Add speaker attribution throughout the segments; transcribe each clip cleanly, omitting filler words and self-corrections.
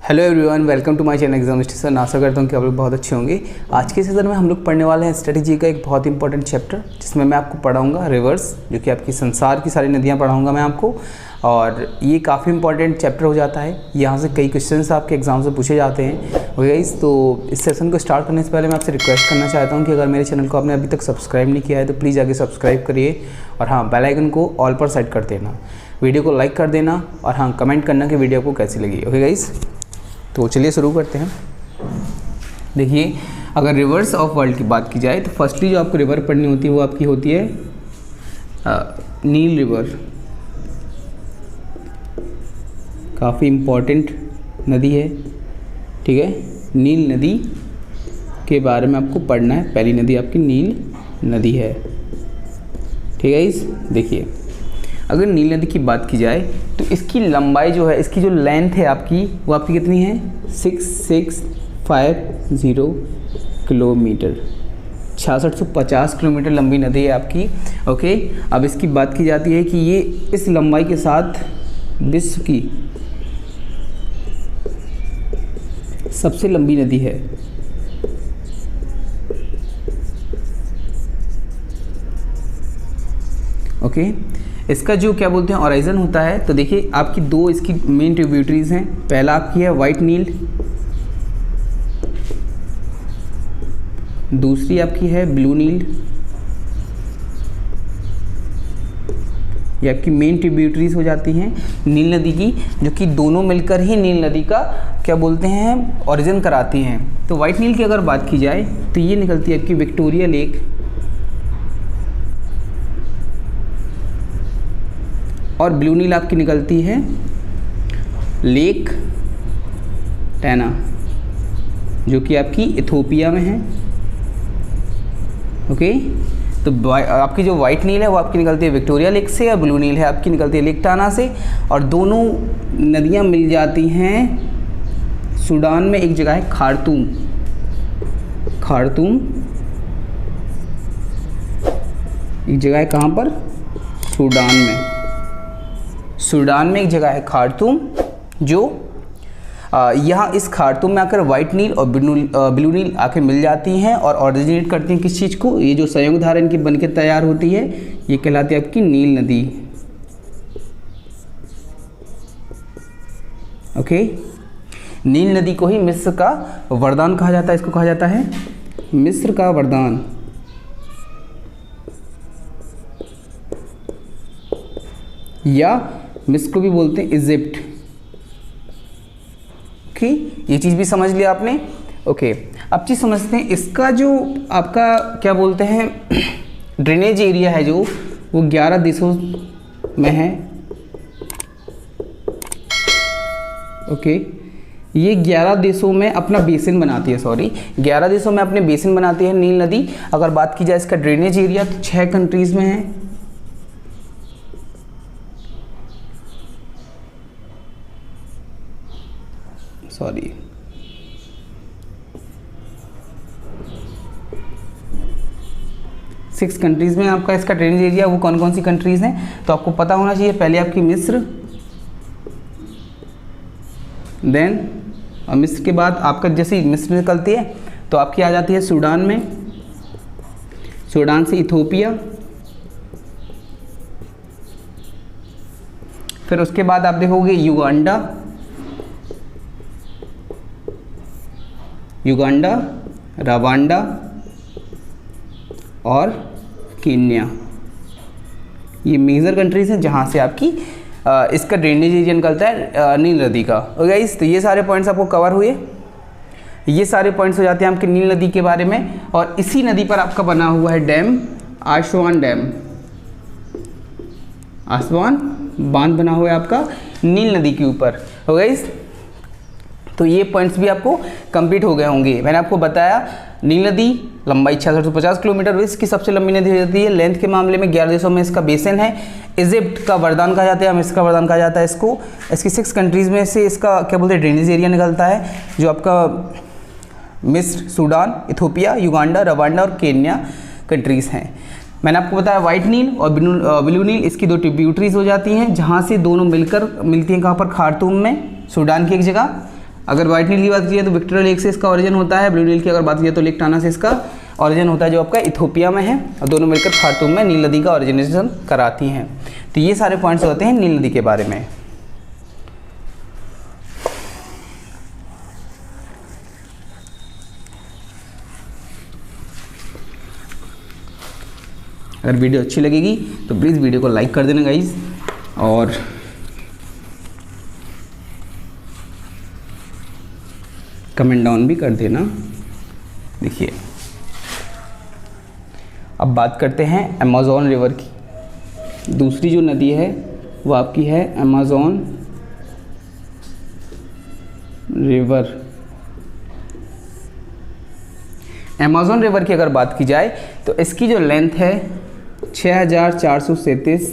Speaker 1: Hello everyone, welcome to my channel exam station. आशा करता हूँ कि आप लोग बहुत अच्छे होंगे। आज के सेशन में हम लोग पढ़ने वाले हैं स्ट्रेटजी का एक बहुत इंपॉर्टेंट चैप्टर, जिसमें मैं आपको पढ़ाऊंगा रिवर्स, जो कि आपकी संसार की सारी नदियाँ पढ़ाऊंगा मैं आपको। और ये काफ़ी इंपॉर्टेंट चैप्टर हो जाता है। यहाँ से कई क्वेश्चंस आपके एग्जाम से पूछे जाते हैं। गाइस, तो इस सेशन को स्टार्ट करने से पहले मैं आपसे रिक्वेस्ट करना चाहता हूँ कि अगर मेरे चैनल को आपने अभी तक सब्सक्राइब नहीं किया है तो प्लीज़ आगे सब्सक्राइब करिए, और हाँ, बेल आइकन को ऑल पर सेट कर देना, वीडियो को लाइक कर देना, और हाँ, कमेंट करना कि वीडियो आपको कैसी लगी। ओके गाइस, तो चलिए शुरू करते हैं। देखिए, अगर रिवर्स ऑफ वर्ल्ड की बात की जाए तो फर्स्टली जो आपको रिवर पढ़नी होती है वो आपकी होती है नील रिवर। काफ़ी इम्पॉर्टेंट नदी है, ठीक है। नील नदी के बारे में आपको पढ़ना है। पहली नदी आपकी नील नदी है, ठीक है। इस देखिए, अगर नील नदी की बात की जाए तो इसकी लंबाई जो है, इसकी जो लेंथ है आपकी, वो आपकी कितनी है 6650 किलोमीटर, 6650 किलोमीटर लंबी नदी है आपकी। ओके, अब इसकी बात की जाती है कि ये इस लंबाई के साथ विश्व की सबसे लंबी नदी है। ओके, इसका जो क्या बोलते हैं ओरिजिन होता है, तो देखिए आपकी दो इसकी मेन ट्रिब्यूटरीज हैं। पहला आपकी है वाइट नील, दूसरी आपकी है ब्लू नील। ये आपकी मेन ट्रिब्यूटरीज हो जाती हैं नील नदी की, जो कि दोनों मिलकर ही नील नदी का क्या बोलते हैं ओरिजिन कराती हैं। तो वाइट नील की अगर बात की जाए तो ये निकलती है आपकी विक्टोरिया लेक, और ब्लू नील आपकी निकलती है लेक टैना, जो कि आपकी इथोपिया में है। ओके, तो आपकी जो वाइट नील है वो आपकी निकलती है विक्टोरिया लेक से, और ब्लू नील है आपकी निकलती है लेक टाना से। और दोनों नदियां मिल जाती हैं सूडान में, एक जगह है खार्तूम। खार्तूम एक जगह है, कहाँ पर? सूडान में। सूडान में एक जगह है खार्तूम, जो यहाँ इस खार्तूम में आकर वाइट नील और ब्लू नील आकर मिल जाती हैं और ऑरिजिनेट करती हैं किस चीज़ को? ये जो संयुक्त धारा इनकी बनकर तैयार होती है, ये कहलाती है आपकी नील नदी। ओके, नील नदी को ही मिस्र का वरदान कहा जाता है। इसको कहा जाता है मिस्र का वरदान, या मिस्र को भी बोलते हैं इजिप्ट की। ये चीज़ भी समझ लिया आपने। ओके, अब चीज़ समझते हैं इसका जो आपका क्या बोलते हैं ड्रेनेज एरिया है, जो वो 11 देशों में है। ओके, ये 11 देशों में अपना बेसिन बनाती है, 11 देशों में अपने बेसिन बनाती है नील नदी। अगर बात की जाए इसका ड्रेनेज एरिया तो 6 कंट्रीज़ में है। 6 कंट्रीज़ में आपका इसका ड्रेनेज एरिया। वो कौन कौन सी कंट्रीज़ हैं तो आपको पता होना चाहिए। पहले आपकी मिस्र, देन और मिस्र के बाद आपका जैसे मिस्र निकलती है तो आपकी आ जाती है सूडान में, सूडान से इथोपिया, फिर उसके बाद आप देखोगे युगांडा, रवांडा और कीनिया। ये मेजर कंट्रीज हैं जहाँ से आपकी इसका ड्रेनेज एरिया निकलता है नील नदी का। ओके गाइस, तो ये सारे पॉइंट्स आपको कवर हुए। ये सारे पॉइंट्स हो जाते हैं आपके नील नदी के बारे में। और इसी नदी पर आपका बना हुआ है डैम, आस्वान डैम। आस्वान बांध बना हुआ है आपका नील नदी के ऊपर। ओके गाइस, तो ये पॉइंट्स भी आपको कंप्लीट हो गए होंगे। मैंने आपको बताया नील नदी लंबाई 6650 किलोमीटर, विश्व की सबसे लंबी नदी हो जाती है। लेंथ के मामले में 11 देशों में इसका बेसिन है। इजिप्ट का वरदान कहा जाता है, हम इसका वरदान कहा जाता है इसको। इसकी 6 कंट्रीज़ में से इसका क्या बोलते हैं ड्रेनेज एरिया निकलता है, जो आपका मिस्र, सूडान, इथोपिया, युगांडा, रवांडा और केन्या कंट्रीज़ हैं। मैंने आपको बताया वाइट नील और ब्लू नील इसकी दो ट्रिब्यूटरीज हो जाती हैं, जहाँ से दोनों मिलकर मिलती हैं कहाँ पर, खार्तूम में, सूडान की एक जगह। अगर व्हाइट नील की बात की जाए तो विक्टोरिया लेक से इसका ओरिजिन होता है। ब्लू नील की अगर बात की जाए तो लेक टाना से इसका ओरिजिन होता है, जो आपका इथोपिया में है, और दोनों मिलकर खार्तूम में नील नदी का ओरिजिनेशन कराती हैं। तो ये सारे पॉइंट्स होते हैं नील नदी के बारे में। अगर वीडियो अच्छी लगेगी तो प्लीज़ वीडियो को लाइक कर देना गाइज, और कमेंट डाउन भी कर देना। देखिए अब बात करते हैं अमेज़न रिवर की। दूसरी जो नदी है वो आपकी है अमेज़न रिवर। अमेज़न रिवर की अगर बात की जाए तो इसकी जो लेंथ है 6437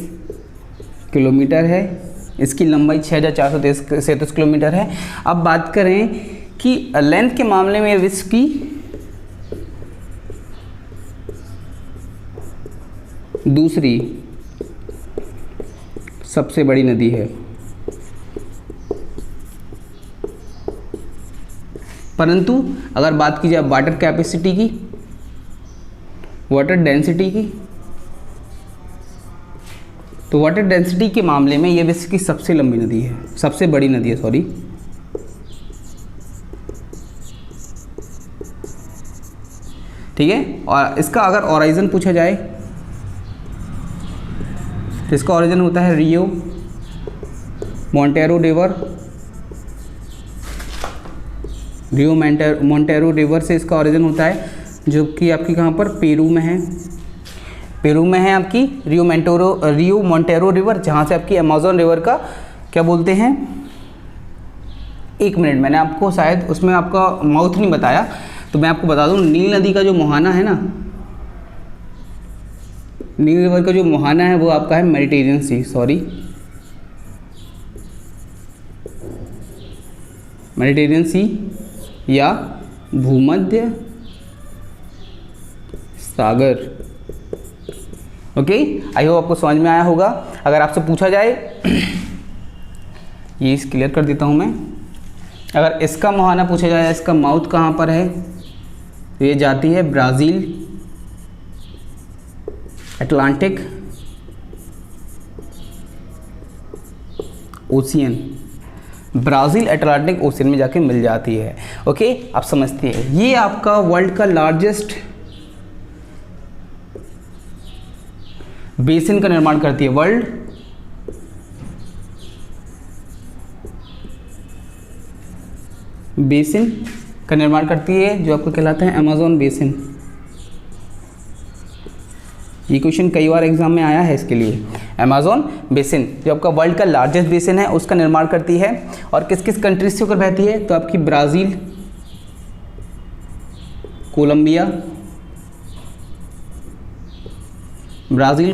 Speaker 1: किलोमीटर है। इसकी लंबाई 6437 किलोमीटर है। अब बात करें कि लेंथ के मामले में विश्व की दूसरी सबसे बड़ी नदी है, परंतु अगर बात की जाए वाटर कैपेसिटी की, वाटर डेंसिटी की, तो वाटर डेंसिटी के मामले में यह विश्व की सबसे लंबी नदी है, सबसे बड़ी नदी है, सॉरी। ठीक है। और इसका अगर ओरिजिन पूछा जाए तो इसका ओरिजिन होता है रियो मोंटेरो रिवर। रियो मोंटेरो रिवर से इसका ओरिजिन होता है, जो कि आपकी कहाँ पर पेरू में है। पेरू में है आपकी रियो मोंटेरो रिवर, जहाँ से आपकी अमेज़न रिवर का क्या बोलते हैं, एक मिनट, मैंने आपको शायद उसमें आपका माउथ नहीं बताया, तो मैं आपको बता दूं, नील नदी का जो मुहाना है ना, नील रिवर का जो मुहाना है वो आपका है मेडिटेरियन सी, सॉरी मेडिटेरियन सी या भूमध्य सागर। ओके, आई होप आपको समझ में आया होगा। अगर आपसे पूछा जाए ये क्लियर कर देता हूँ मैं, अगर इसका मुहाना पूछा जाए, इसका माउथ कहाँ पर है, तो ये जाती है Brazil Atlantic ocean, Brazil Atlantic ocean में जाके मिल जाती है। ओके, आप समझते हैं। ये आपका वर्ल्ड का लार्जेस्ट बेसिन का निर्माण करती है, वर्ल्ड बेसिन का निर्माण करती है, जो आपको कहलाता है अमेज़न बेसिन। ये क्वेश्चन कई बार एग्जाम में आया है इसके लिए। अमेज़न बेसिन जो आपका वर्ल्ड का लार्जेस्ट बेसिन है उसका निर्माण करती है, और किस किस कंट्रीज से होकर बहती है, तो आपकी ब्राज़ील,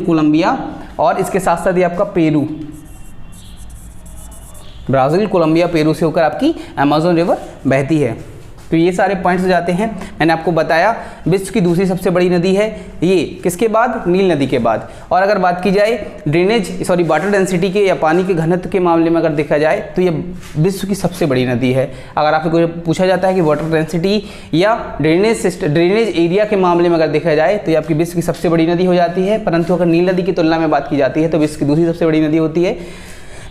Speaker 1: कोलंबिया और इसके साथ साथ ये आपका पेरू, ब्राज़ील, कोलंबिया, पेरू से होकर आपकी अमेज़न रिवर बहती है। तो ये सारे पॉइंट्स हो जाते हैं। मैंने आपको बताया विश्व की दूसरी सबसे बड़ी नदी है ये, किसके बाद, नील नदी के बाद। और अगर बात की जाए वाटर डेंसिटी के या पानी के घनत्व के मामले में अगर देखा जाए तो ये विश्व की सबसे बड़ी नदी है। अगर आपसे कोई पूछा जाता है कि वाटर डेंसिटी या ड्रेनेज एरिया के मामले में अगर देखा जाए तो ये आपकी विश्व की सबसे बड़ी नदी हो जाती है। परंतु अगर नील नदी की तुलना में बात की जाती है तो विश्व की दूसरी सबसे बड़ी नदी होती है।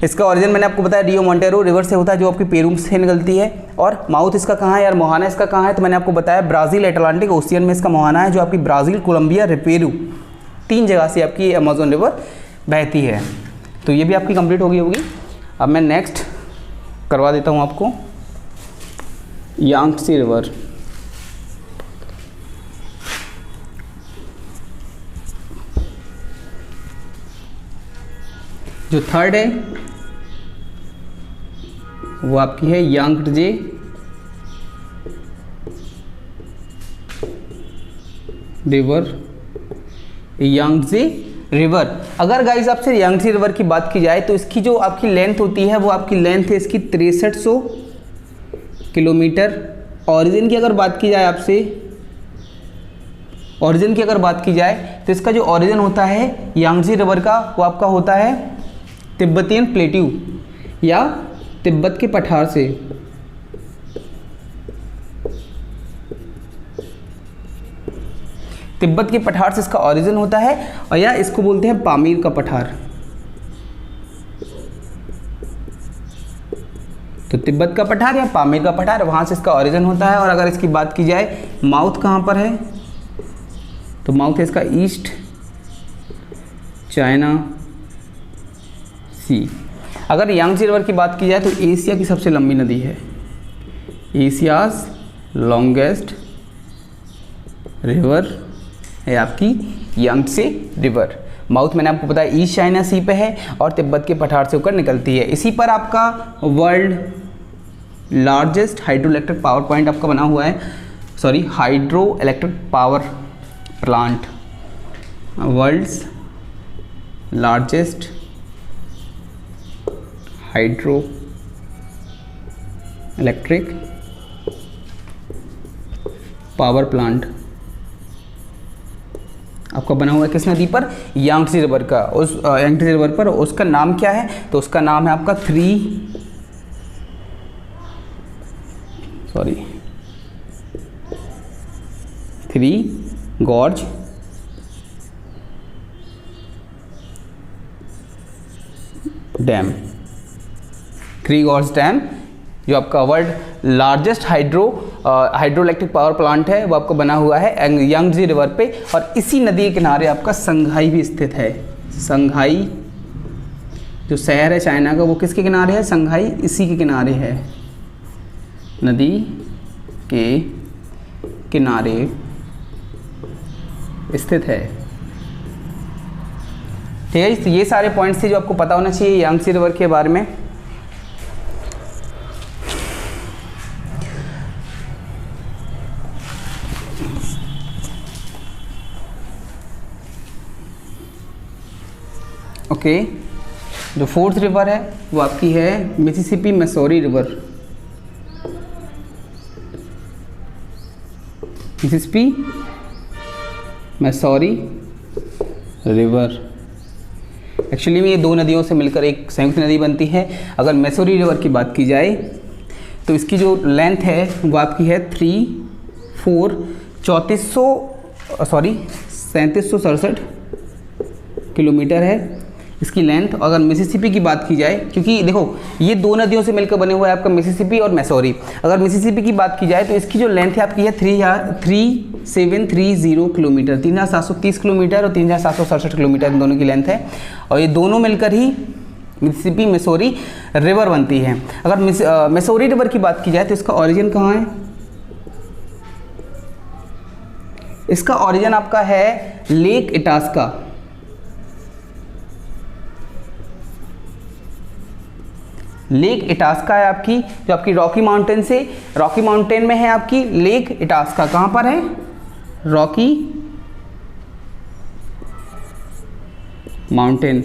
Speaker 1: इसका ओरिजिन मैंने आपको बताया रियो मोंटेरो रिवर से होता है, जो आपकी पेरू से निकलती है। और माउथ इसका कहाँ है यार, मुहाना इसका कहाँ है, तो मैंने आपको बताया ब्राज़ील अटलांटिक ओशियन में इसका मुहाना है, जो आपकी ब्राज़ील, कोलंबिया, पेरू, 3 जगह से आपकी अमेज़न रिवर बहती है। तो ये भी आपकी कंप्लीट हो गई होगी। अब मैं नेक्स्ट करवा देता हूँ आपको यांगत्से रिवर। जो थर्ड है वो आपकी है यांगत्से रिवर। यांगत्से रिवर, अगर गाइस आपसे यांगत्से रिवर की बात की जाए तो इसकी जो आपकी लेंथ होती है वो आपकी लेंथ है इसकी 6300 किलोमीटर। ओरिजिन की अगर बात की जाए आपसे, ओरिजिन की अगर बात की जाए तो इसका जो ओरिजिन होता है यांगत्से रिवर का वो आपका होता है तिब्बतियन प्लेट्यू या तिब्बत के पठार से। तिब्बत के पठार से इसका ओरिजिन होता है, और या इसको बोलते हैं पामीर का पठार। तो तिब्बत का पठार या पामीर का पठार, वहाँ से इसका ओरिजिन होता है। और अगर इसकी बात की जाए माउथ कहाँ पर है, तो माउथ है इसका ईस्ट चाइना सी। अगर यांगत्से रिवर की बात की जाए तो एशिया की सबसे लंबी नदी है, एशियाज लॉन्गेस्ट रिवर है आपकी यांगत्से रिवर। माउथ मैंने आपको बताया ईस्ट चाइना सी पे है और तिब्बत के पठार से होकर निकलती है। इसी पर आपका world largest hydroelectric power point आपका बना हुआ है, sorry hydroelectric power plant, world's largest hydroelectric power plant आपका बना हुआ है किस नदी पर, यांगत्से रिवर का। उस यांगत्से रिवर पर उसका नाम क्या है, तो उसका नाम है आपका three gorge dam. Three gorge dam जो आपका world largest hydroelectric power plant है, वो आपको बना हुआ है यांगत्से रिवर पे। और इसी नदी के किनारे आपका संघाई भी स्थित है। संघाई जो शहर है चाइना का, वो किसके किनारे है, संघाई इसी के किनारे है, नदी के किनारे स्थित है। ठीक है, तो ये सारे पॉइंट्स थे जो आपको पता होना चाहिए यांगत्से रिवर के बारे में। ओके, जो फोर्थ रिवर है वो आपकी है Mississippi Missouri river. Mississippi Missouri river actually में ये दो नदियों से मिलकर एक संयुक्त नदी बनती है। अगर मिसौरी रिवर की बात की जाए तो इसकी जो लेंथ है वो आपकी है 3767 किलोमीटर है इसकी लेंथ। अगर मिसिसिपी की बात की जाए, क्योंकि देखो ये दो नदियों से मिलकर बने हुए हैं आपका मिसिसिपी और मिसौरी। अगर मिसिसिपी की बात की जाए तो इसकी जो लेंथ है आपकी है 3730 किलोमीटर, 3730 किलोमीटर और 3767 किलोमीटर इन दोनों की लेंथ है। और ये दोनों मिलकर ही मिसिसिपी मिसौरी रिवर बनती है। अगर मिसौरी रिवर की बात की जाए तो इसका ओरिजिन कहाँ है, इसका ओरिजिन आपका है लेक इटास्का। लेक इटास्का है आपकी, जो आपकी रॉकी माउंटेन में है आपकी लेक इटास्का। कहाँ पर है, रॉकी माउंटेन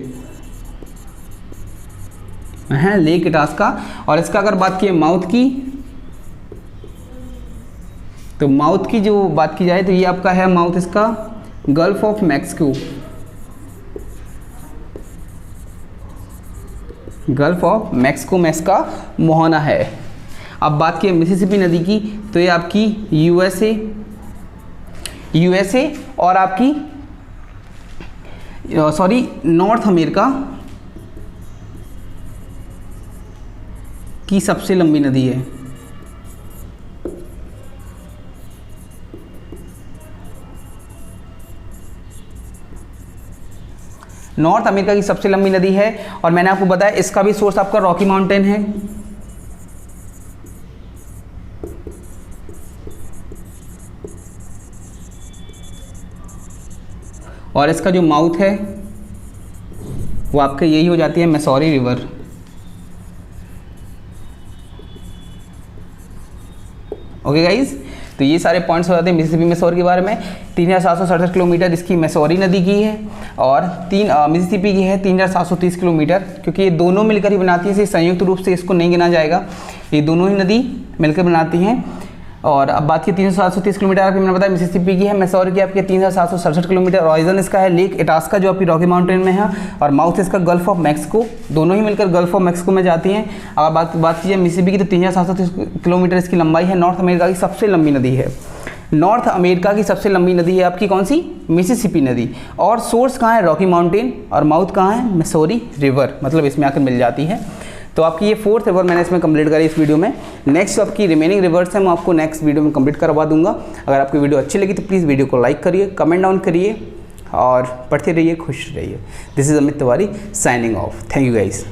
Speaker 1: है लेक इटास्का। और इसका अगर बात की माउथ की, तो माउथ की जो बात की जाए तो ये आपका है माउथ इसका gulf of Mexico, gulf of Mexico में इसका मोहना है। अब बात की मिसिसिपी नदी की तो ये आपकी यूएसए और आपकी नॉर्थ अमेरिका की सबसे लंबी नदी है। नॉर्थ अमेरिका की सबसे लंबी नदी है। और मैंने आपको बताया इसका भी सोर्स आपका रॉकी माउंटेन है। और इसका जो माउथ है वो आपका यही हो जाती है मिसौरी रिवर। ओके गाइज, तो ये सारे पॉइंट्स हो जाते हैं मिसिसिपी मिसौरी के बारे में। 3767 किलोमीटर इसकी मिसौरी नदी की है और मिसिसिपी की है 3730 किलोमीटर। क्योंकि ये दोनों मिलकर ही बनाती है, संयुक्त रूप से इसको नहीं गिना जाएगा, ये दोनों ही नदी मिलकर बनाती हैं। और अब बात की 3730 किलोमीटर आपकी मैंने बताया मिसिसिपी की है, मिसौरी की आपकी 3767 किलोमीटर। ओरिजिन इसका है लेक इटास्का जो आपकी रॉकी माउंटेन में है, और माउथ इसका गल्फ ऑफ मैक्सिको, दोनों ही मिलकर गल्फ ऑफ मैक्सिको में जाती हैं। अगर बात की जाए मिसिसिपी की तो 3730 किलोमीटर इसकी लंबाई है, नॉर्थ अमेरिका की सबसे लंबी नदी है। नॉर्थ अमेरिका की सबसे लंबी नदी है आपकी कौन सी? मिसिसिपी नदी। और सोर्स कहाँ है? Rocky mountain. और माउथ कहाँ है? मिसौरी रिवर, मतलब इसमें आकर मिल जाती है। तो आपकी ये 4th रिवर मैंने इसमें कंप्लीट करी इस वीडियो में। नेक्स्ट आपकी रिमेनिंग रिवर्स है, मैं आपको नेक्स्ट वीडियो में कंप्लीट करवा दूंगा। अगर आपको वीडियो अच्छी लगी तो प्लीज़ वीडियो को लाइक करिए, कमेंट डाउन करिए और पढ़ते रहिए, खुश रहिए। This is Amit Tiwari signing off. Thank you guys.